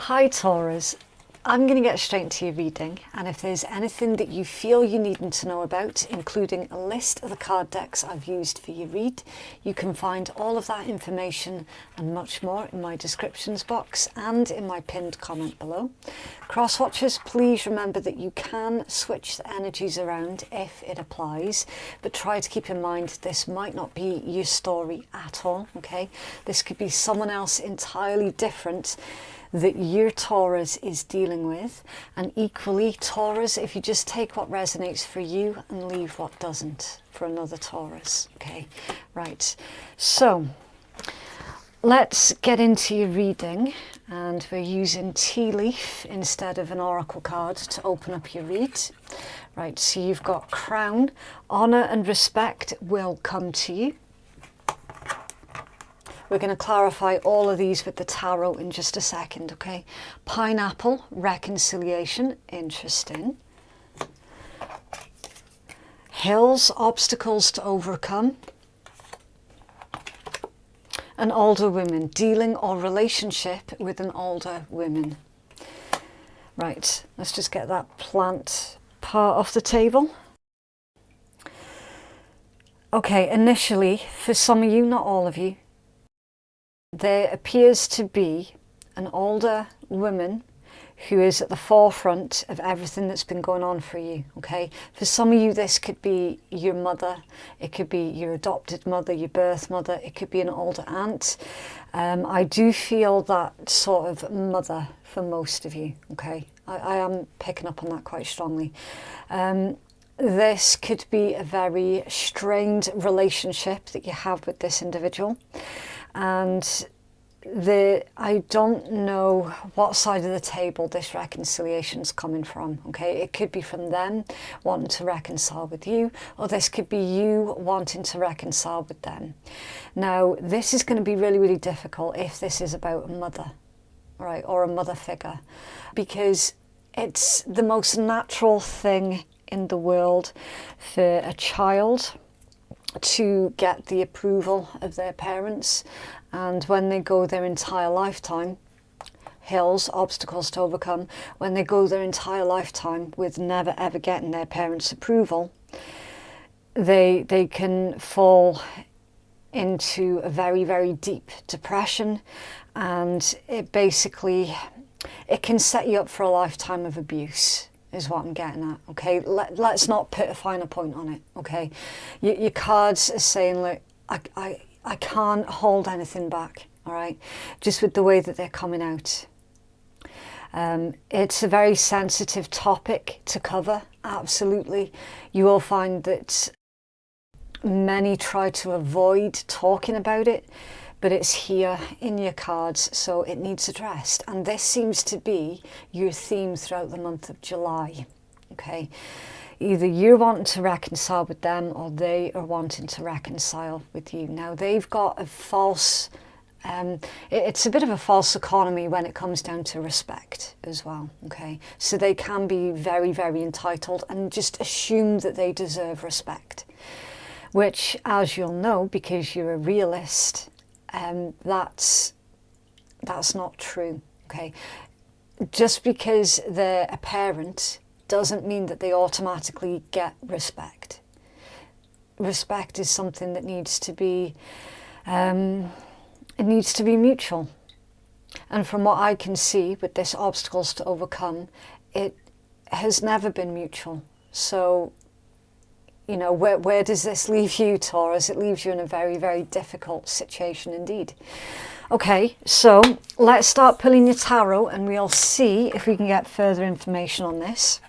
Hi Taurus, I'm going to get straight into your reading, and if there's anything that you feel you needing to know about, including a list of the card decks I've used for your read, you can find all of that information and much more in my descriptions box and in my pinned comment below. Cross watchers, please remember that you can switch the energies around if it applies, but try to keep in mind this might not be your story at all, okay? This could be someone else entirely different that your Taurus is dealing with, and equally Taurus, if you just take what resonates for you and leave what doesn't for another Taurus. Okay, right, so let's get into your reading, and we're using tea leaf instead of an oracle card to open up your read. Right, so you've got Crown. Honor and respect will come to you. We're going to clarify all of these with the tarot in just a second, okay? Pineapple, reconciliation, interesting. Hills, obstacles to overcome. An older woman, dealing or relationship with an older woman. Right, let's just get that plant part off the table. Okay, initially, for some of you, not all of you, there appears to be an older woman who is at the forefront of everything that's been going on for you, okay? For some of you, this could be your mother, it could be your adopted mother, your birth mother, it could be an older aunt. I do feel that sort of mother for most of you, okay? I am picking up on that quite strongly. This could be a very strained relationship that you have with this individual. And I don't know what side of the table this reconciliation is coming from, okay? It could be from them wanting to reconcile with you, or this could be you wanting to reconcile with them. Now, this is going to be really, really difficult if this is about a mother, right, or a mother figure, because it's the most natural thing in the world for a child to get the approval of their parents, and when they go their entire lifetime, hills, obstacles to overcome, when they go their entire lifetime with never ever getting their parents' approval, they can fall into a very, very deep depression, and it can set you up for a lifetime of abuse, is what I'm getting at, okay? Let's not put a finer point on it, okay? Your cards are saying, look, I can't hold anything back, all right? Just with the way that they're coming out. It's a very sensitive topic to cover, absolutely. You will find that many try to avoid talking about it, but it's here in your cards, so it needs addressed. And this seems to be your theme throughout the month of July, okay? Either you're wanting to reconcile with them, or they are wanting to reconcile with you. Now, they've got a false, it's a bit of a false economy when it comes down to respect as well, okay? So they can be very, very entitled and just assume that they deserve respect, which, as you'll know, because you're a realist, that's not true, okay? Just because they're a parent doesn't mean that they automatically get respect. Respect is something that needs to be, it needs to be mutual. And from what I can see with this obstacles to overcome, it has never been mutual. So, you know, where does this leave you, Taurus? It leaves you in a very, very difficult situation indeed. Okay, so let's start pulling your tarot and we'll see if we can get further information on this.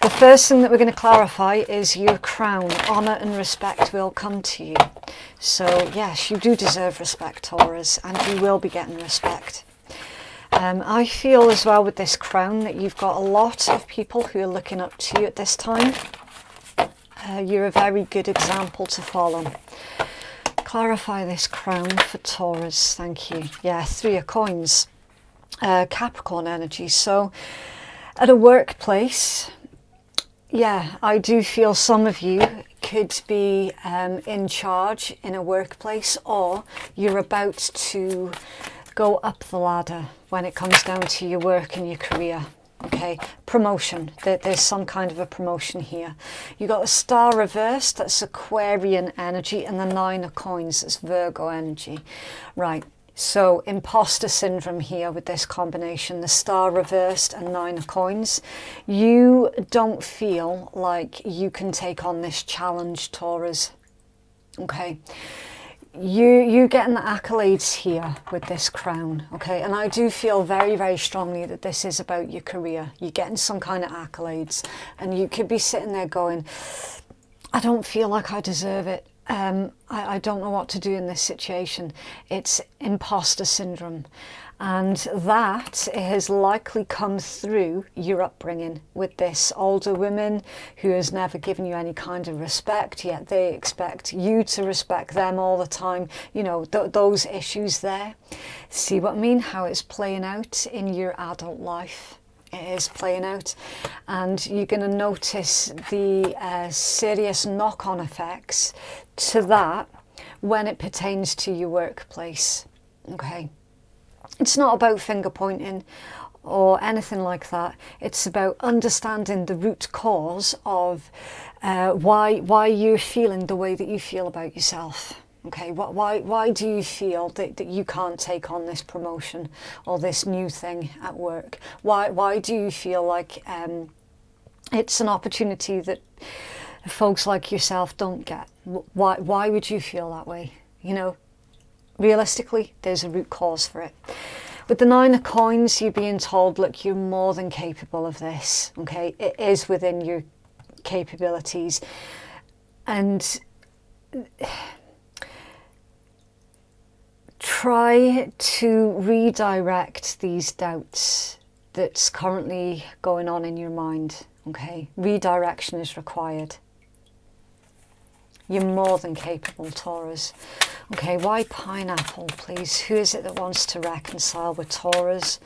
The first thing that we're going to clarify is your crown. Honor and respect will come to you. So yes, you do deserve respect, Taurus, and you will be getting respect. I feel as well with this crown that you've got a lot of people who are looking up to you at this time. You're a very good example to follow. Clarify this crown for Taurus, thank you. Yeah, 3 of coins, Capricorn energy. So at a workplace, yeah, I do feel some of you could be in charge in a workplace, or you're about to go up the ladder, when it comes down to your work and your career. Okay, promotion. There's some kind of a promotion here. You got the Star reversed, that's Aquarian energy, and the Nine of Coins, that's Virgo energy. Right, so imposter syndrome here with this combination, the Star reversed and Nine of Coins. You don't feel like you can take on this challenge, Taurus. Okay. You're getting the accolades here with this crown, okay? And I do feel very, very strongly that this is about your career. You're getting some kind of accolades, and you could be sitting there going, I don't feel like I deserve it. I don't know what to do in this situation. It's imposter syndrome. And that has likely come through your upbringing with this older woman who has never given you any kind of respect, yet they expect you to respect them all the time. You know, those issues there. See what I mean? How it's playing out in your adult life. It is playing out, and you're going to notice the serious knock-on effects to that when it pertains to your workplace. Okay. It's not about finger pointing or anything like that. It's about understanding the root cause of why you're feeling the way that you feel about yourself. Okay, why do you feel that you can't take on this promotion or this new thing at work? Why do you feel like it's an opportunity that folks like yourself don't get? Why would you feel that way? You know, realistically, there's a root cause for it. With the Nine of Coins, you're being told, look, you're more than capable of this. Okay, it is within your capabilities, and try to redirect these doubts that's currently going on in your mind. Okay, redirection is required. You're more than capable, Taurus. Okay, why pineapple, please? Who is it that wants to reconcile with Taurus?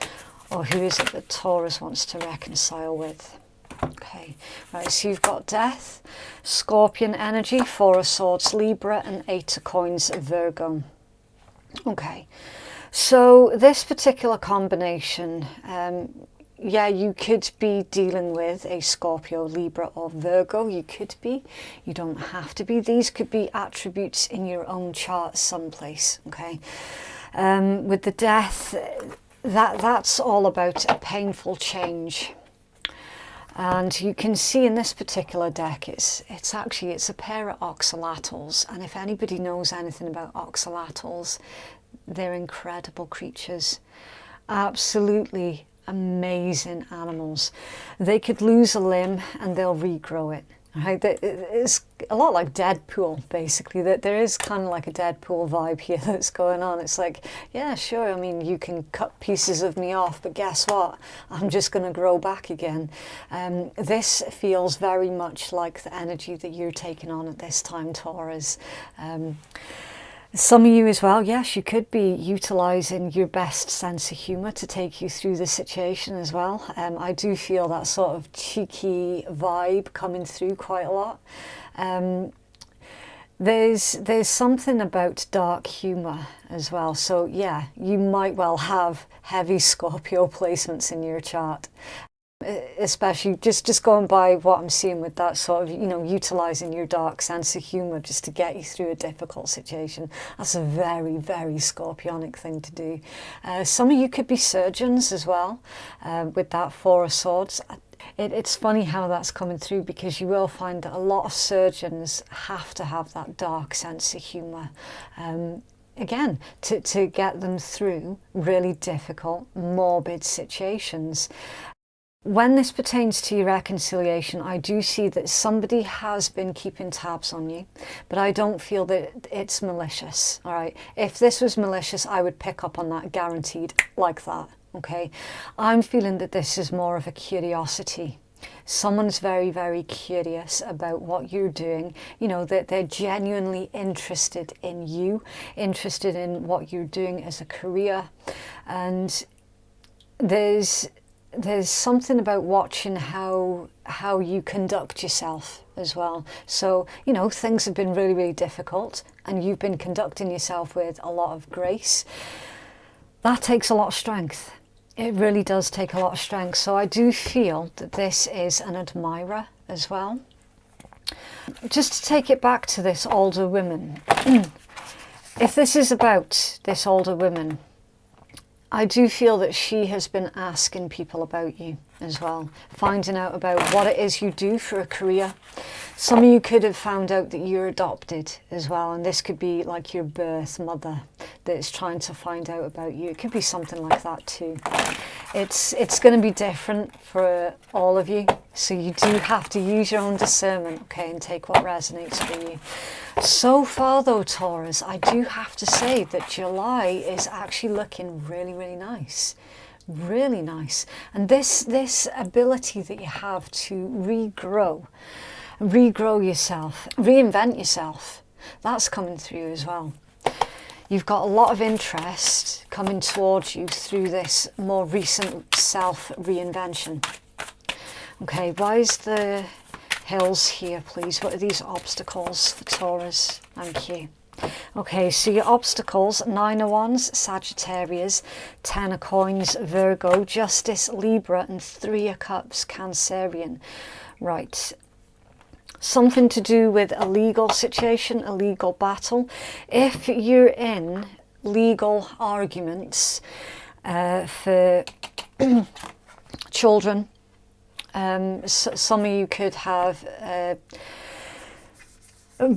Or who is it that Taurus wants to reconcile with? Okay, right, so you've got Death, Scorpion energy, Four of Swords, Libra, and Eight of Coins, Virgo. Okay, so this particular combination, yeah, you could be dealing with a Scorpio, Libra, or Virgo. You could be. You don't have to be. These could be attributes in your own chart someplace, okay? With the Death, that's all about a painful change. And you can see in this particular deck, it's a pair of oxalatls. And if anybody knows anything about oxalatls, they're incredible creatures. Absolutely amazing animals. They could lose a limb and they'll regrow it. Right? It's a lot like Deadpool, basically. That there is kind of like a Deadpool vibe here that's going on. It's like, yeah, sure, I mean, you can cut pieces of me off, but guess what? I'm just going to grow back again. This feels very much like the energy that you're taking on at this time, Taurus. Some of you as well, yes, you could be utilising your best sense of humour to take you through the situation as well. I do feel that sort of cheeky vibe coming through quite a lot. There's something about dark humour as well. So yeah, you might well have heavy Scorpio placements in your chart. Especially just going by what I'm seeing with that sort of, you know, utilising your dark sense of humour just to get you through a difficult situation. That's a very, very Scorpionic thing to do. Some of you could be surgeons as well, with that Four of Swords. It's funny how that's coming through, because you will find that a lot of surgeons have to have that dark sense of humour. Again, to get them through really difficult, morbid situations. When this pertains to your reconciliation, I do see that somebody has been keeping tabs on you, but I don't feel that it's malicious, all right? If this was malicious, I would pick up on that, guaranteed, like that, okay? I'm feeling that this is more of a curiosity. Someone's very, very curious about what you're doing, you know, that they're genuinely interested in you, interested in what you're doing as a career, and there's something about watching how you conduct yourself as well. So, you know, things have been really, really difficult and you've been conducting yourself with a lot of grace. That takes a lot of strength. It really does take a lot of strength. So I do feel that this is an admirer as well. Just to take it back to this older woman, if this is about this older woman, I do feel that she has been asking people about you as well, finding out about what it is you do for a career. Some of you could have found out that you're adopted as well, and this could be like your birth mother that is trying to find out about you. It could be something like that too. It's going to be different for all of you, so you do have to use your own discernment, okay, and take what resonates for you. So far though, Taurus, I do have to say that July is actually looking really, really nice. Really nice. And this ability that you have to regrow yourself, reinvent yourself, that's coming through as well. You've got a lot of interest coming towards you through this more recent self-reinvention. Okay, why is the hills here, please? What are these obstacles for Taurus? Thank you. Okay, so your obstacles: 9 of Wands, Sagittarius, 10 of Coins, Virgo, Justice, Libra, and 3 of Cups, Cancerian. Right. Something to do with a legal situation, a legal battle. If you're in legal arguments for children, some of you could have a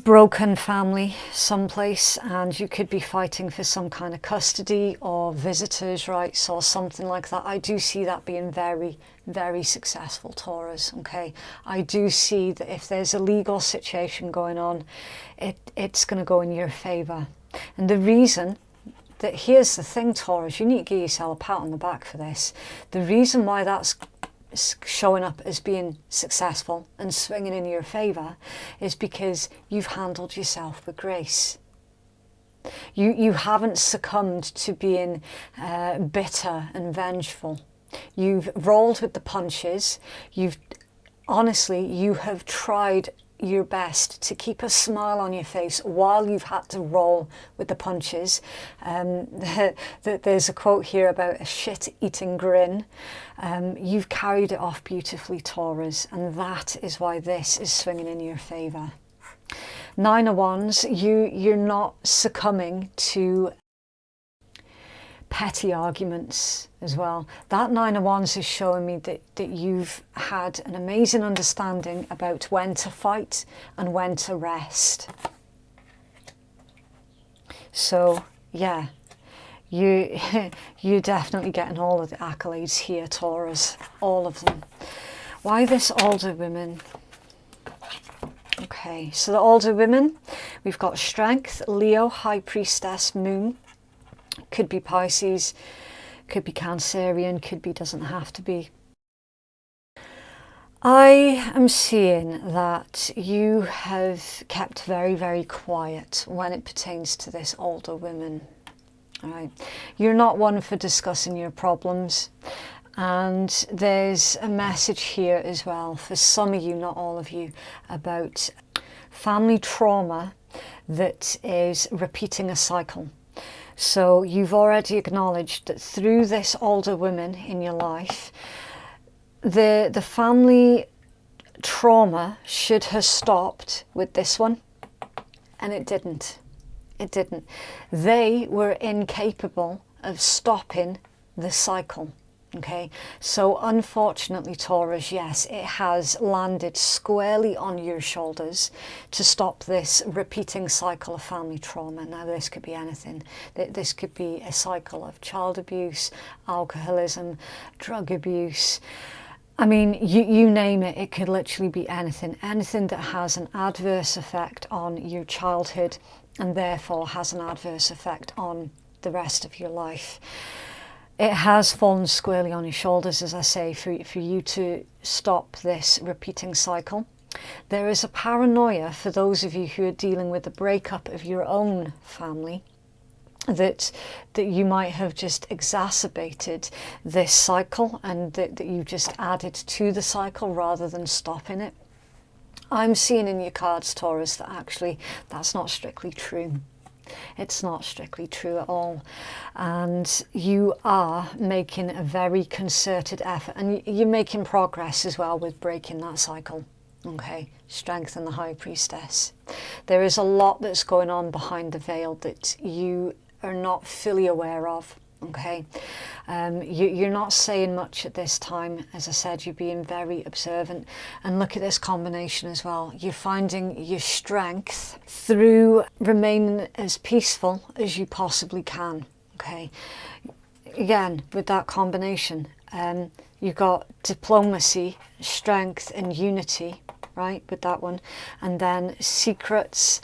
broken family someplace, and you could be fighting for some kind of custody or visitors' rights or something like that. I do see that being very, very successful, Taurus. Okay, I do see that if there's a legal situation going on, it's going to go in your favor. And the reason that, here's the thing, Taurus, you need to give yourself a pat on the back for this. The reason why that's showing up as being successful and swinging in your favor is because you've handled yourself with grace. You haven't succumbed to being bitter and vengeful. You've rolled with the punches. You have tried your best to keep a smile on your face while you've had to roll with the punches. There's a quote here about a shit-eating grin. You've carried it off beautifully, Taurus, and that is why this is swinging in your favour. 9 of Wands, you're not succumbing to petty arguments as well. That 9 of Wands is showing me that you've had an amazing understanding about when to fight and when to rest. So yeah, you're definitely getting all of the accolades here, Taurus, all of them. Why this older woman? Okay, so the older women, we've got Strength, Leo, High Priestess, Moon. Could be Pisces, could be Cancerian, could be, doesn't have to be. I am seeing that you have kept very, very quiet when it pertains to this older woman. All right. You're not one for discussing your problems. And there's a message here as well for some of you, not all of you, about family trauma that is repeating a cycle. So you've already acknowledged that through this older woman in your life, the family trauma should have stopped with this one, and it didn't. It didn't. They were incapable of stopping the cycle. Okay, so unfortunately, Taurus, yes, it has landed squarely on your shoulders to stop this repeating cycle of family trauma. Now, this could be anything. This could be a cycle of child abuse, alcoholism, drug abuse. I mean, you name it, it could literally be anything. Anything that has an adverse effect on your childhood and therefore has an adverse effect on the rest of your life. It has fallen squarely on your shoulders, as I say, for you to stop this repeating cycle. There is a paranoia for those of you who are dealing with the breakup of your own family, that you might have just exacerbated this cycle and that you just added to the cycle rather than stopping it. I'm seeing in your cards, Taurus, that actually that's not strictly true. It's not strictly true at all. And you are making a very concerted effort, and you're making progress as well with breaking that cycle. Okay, strengthen the High Priestess. There is a lot that's going on behind the veil that you are not fully aware of. Okay, you're not saying much at this time. As I said, you're being very observant. And look at this combination as well. You're finding your strength through remaining as peaceful as you possibly can. Okay, again, with that combination, you've got diplomacy, strength and unity, right, with that one. And then secrets,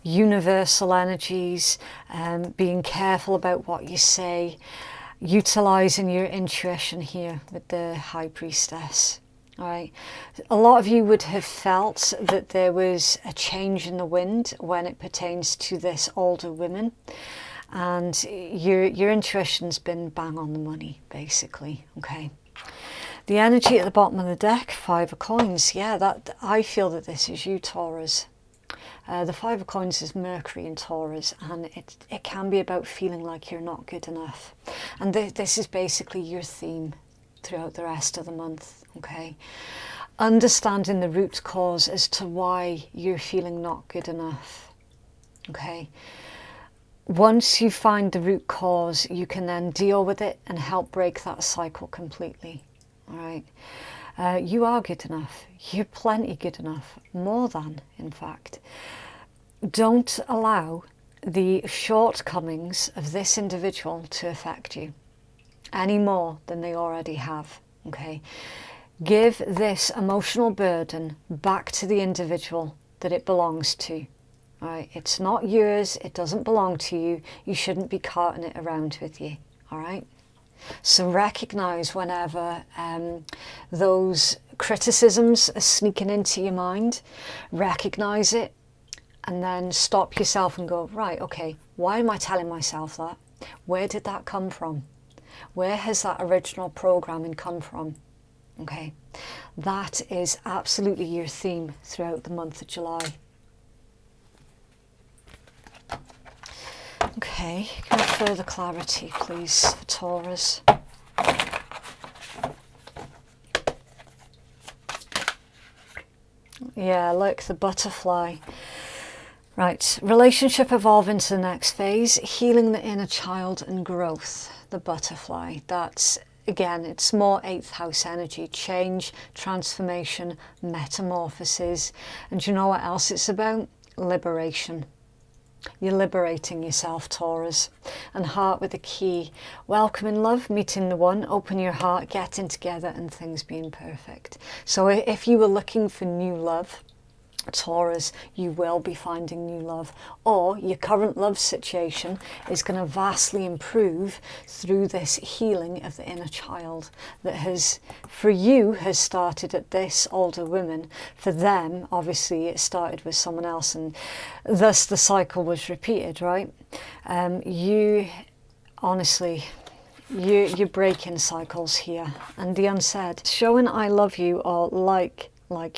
universal energies, being careful about what you say, utilizing your intuition here with the High Priestess. All right, a lot of you would have felt that there was a change in the wind when it pertains to this older woman, and your intuition's been bang on the money, basically. Okay, the energy at the bottom of the deck, 5 of coins. Yeah, that I feel that this is you, Taurus. The 5 of coins is Mercury in Taurus, and it can be about feeling like you're not good enough. And this is basically your theme throughout the rest of the month, okay? Understanding the root cause as to why you're feeling not good enough, okay? Once you find the root cause, you can then deal with it and help break that cycle completely, all right? You are good enough. You're plenty good enough. More than, in fact. Don't allow the shortcomings of this individual to affect you any more than they already have. Okay? Give this emotional burden back to the individual that it belongs to. All right? It's not yours. It doesn't belong to you. You shouldn't be carting it around with you. All right? So recognize whenever those criticisms are sneaking into your mind, recognize it, and then stop yourself and go, right, okay, why am I telling myself that? Where did that come from? Where has that original programming come from? Okay, that is absolutely your theme throughout the month of July. Okay, give me further clarity, please, for Taurus. Yeah, look, the butterfly. Right, relationship evolving to the next phase, healing the inner child and growth. The butterfly, that's, again, it's more 8th house energy, change, transformation, metamorphosis. And do you know what else it's about? Liberation. You're liberating yourself, Taurus. And heart with a key. Welcoming love, meeting the one, open your heart, getting together, and things being perfect. So if you were looking for new love, Taurus, you will be finding new love, or your current love situation is going to vastly improve through this healing of the inner child that has, for you, has started at this older woman. For them, obviously, it started with someone else, and thus the cycle was repeated, right? You, honestly, you're breaking cycles here. And the unsaid, showing I love you or like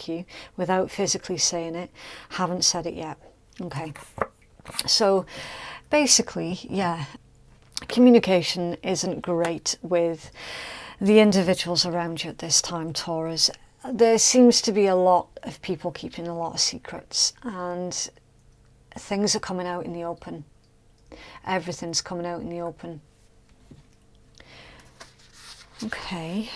you without physically saying it, haven't said it yet. Okay, so basically, yeah, communication isn't great with the individuals around you at this time, Taurus. There seems to be a lot of people keeping a lot of secrets, and things are coming out in the open. Everything's coming out in the open. Okay.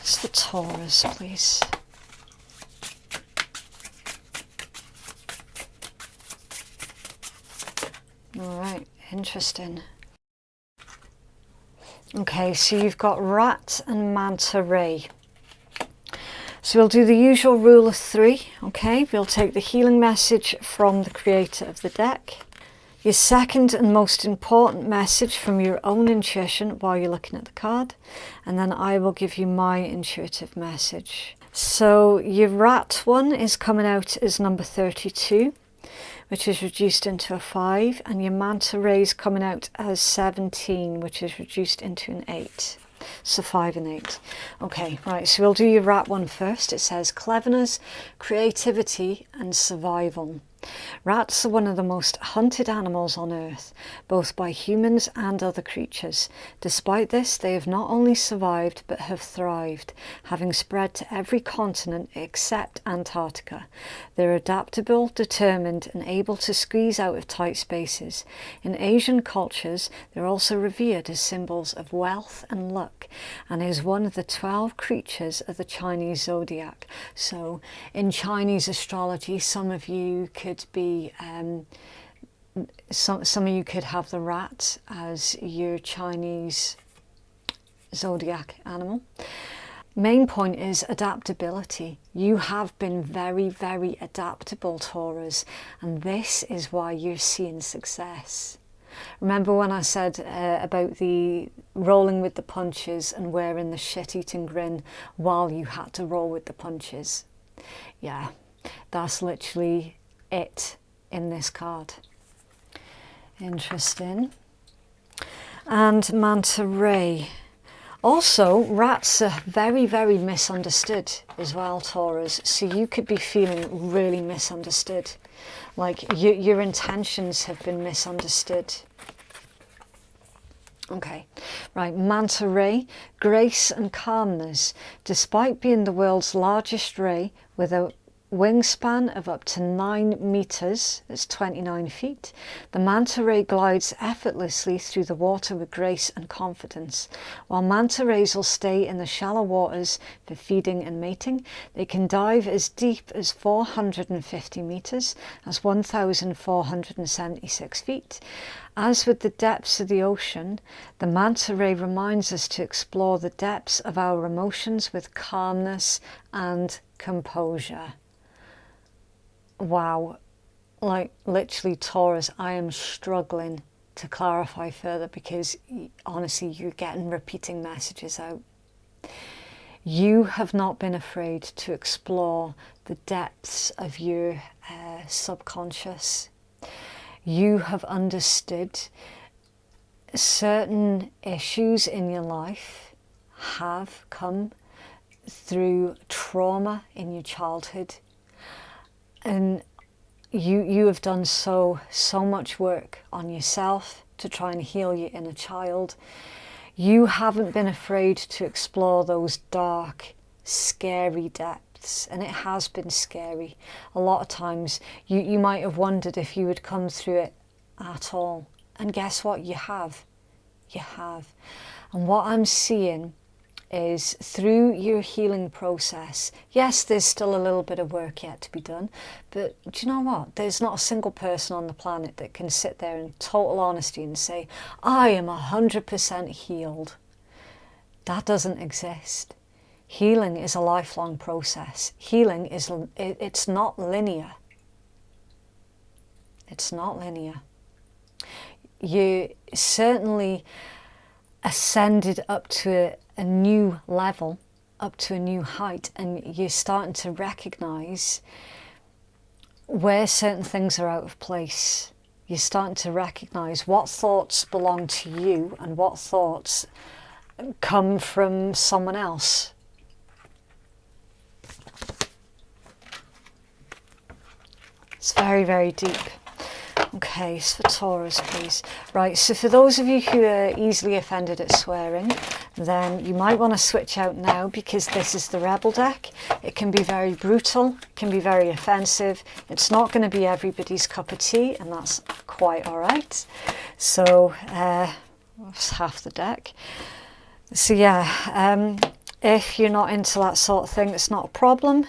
It's the Taurus, please. All right, interesting. Okay, so you've got Rat and Manta Ray. So we'll do the usual rule of 3, okay? We'll take the healing message from the creator of the deck. Your second and most important message from your own intuition while you're looking at the card. And then I will give you my intuitive message. So your Rat one is coming out as number 32, which is reduced into a 5. And your Manta Ray is coming out as 17, which is reduced into an 8. So 5 and 8. Okay, right, so we'll do your rat one first. It says cleverness, creativity and survival. Rats are one of the most hunted animals on Earth, both by humans and other creatures. Despite this, they have not only survived but have thrived, having spread to every continent except Antarctica. They're adaptable, determined and able to squeeze out of tight spaces. In Asian cultures, they're also revered as symbols of wealth and luck, and is one of the 12 creatures of the Chinese zodiac. So in Chinese astrology, some of you could be some of you could have the rat as your Chinese zodiac animal. Main point is adaptability. You have been very, very adaptable, Taurus, and this is why you're seeing success. Remember when I said about the rolling with the punches and wearing the shit-eating grin while you had to roll with the punches? Yeah, that's literally it in this card. Interesting. And Manta Ray. Also, rats are very, very misunderstood as well, Taurus. So you could be feeling really misunderstood. Like your intentions have been misunderstood. Okay, right, Manta Ray, grace and calmness. Despite being the world's largest ray with a wingspan of up to 9 meters, that's 29 feet, the manta ray glides effortlessly through the water with grace and confidence. While manta rays will stay in the shallow waters for feeding and mating, they can dive as deep as 450 meters, that's 1,476 feet. As with the depths of the ocean, the manta ray reminds us to explore the depths of our emotions with calmness and composure. Wow, like literally, Taurus, I am struggling to clarify further because honestly you're getting repeating messages out. You have not been afraid to explore the depths of your subconscious. You have understood certain issues in your life have come through trauma in your childhood. And you have done so much work on yourself to try and heal your inner child. You haven't been afraid to explore those dark, scary depths, and it has been scary. A lot of times you might have wondered if you would come through it at all. And guess what? You have. You have. And what I'm seeing is through your healing process, yes, there's still a little bit of work yet to be done, but do you know what? There's not a single person on the planet that can sit there in total honesty and say, I am 100% healed. That doesn't exist. Healing is a lifelong process. Healing is, it's not linear. It's not linear. You certainly ascended up to a new level, up to a new height, and you're starting to recognize where certain things are out of place. You're starting to recognize what thoughts belong to you and what thoughts come from someone else. It's very, very deep. Okay, so for Taurus, please. Right, so for those of you who are easily offended at swearing, then you might want to switch out now because this is the Rebel deck. It can be very brutal, it can be very offensive. It's not going to be everybody's cup of tea, and that's quite all right. So, that's half the deck. So yeah, if you're not into that sort of thing, it's not a problem.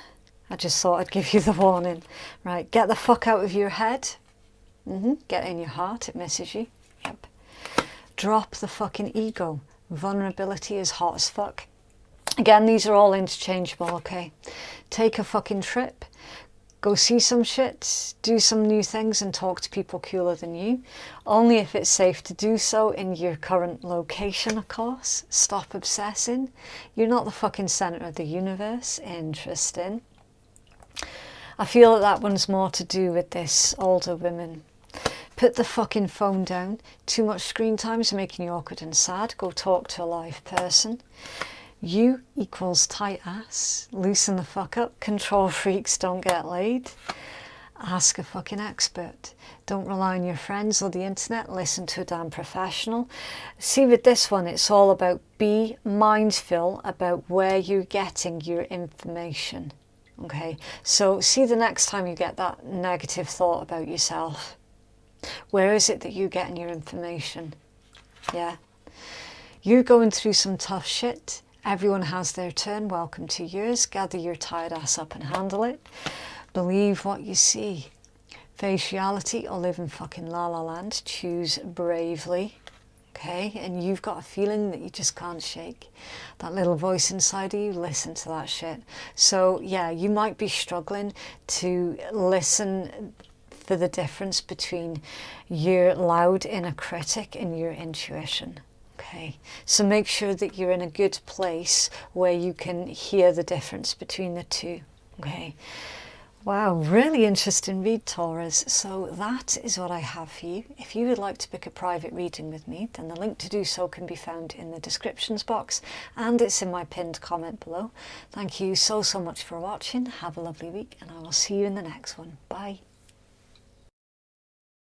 I just thought I'd give you the warning. Right, get the fuck out of your head. Get in your heart, it misses you. Yep. Drop the fucking ego. Vulnerability is hot as fuck. Again, these are all interchangeable, okay? Take a fucking trip. Go see some shit. Do some new things and talk to people cooler than you. Only if it's safe to do so in your current location, of course. Stop obsessing. You're not the fucking centre of the universe. Interesting. I feel that one's more to do with this older women. Put the fucking phone down. Too much screen time is making you awkward and sad. Go talk to a live person. You equals tight ass. Loosen the fuck up. Control freaks don't get laid. Ask a fucking expert. Don't rely on your friends or the internet. Listen to a damn professional. See, with this one, it's all about be mindful about where you're getting your information. Okay, so see, the next time you get that negative thought about yourself, where is it that you're getting your information? Yeah, you're going through some tough shit. Everyone has their turn. Welcome to yours. Gather your tired ass up and handle it. Believe what you see. Face reality or live in fucking la la land. Choose bravely. Okay, and you've got a feeling that you just can't shake. That little voice inside of you, listen to that shit. So yeah, you might be struggling to listen for the difference between your loud inner critic and your intuition. Okay, so make sure that you're in a good place where you can hear the difference between the two. Okay. Wow, really interesting read, Taurus. So that is what I have for you. If you would like to book a private reading with me, then the link to do so can be found in the descriptions box, and it's in my pinned comment below. Thank you so much for watching. Have a lovely week, and I will see you in the next one. Bye.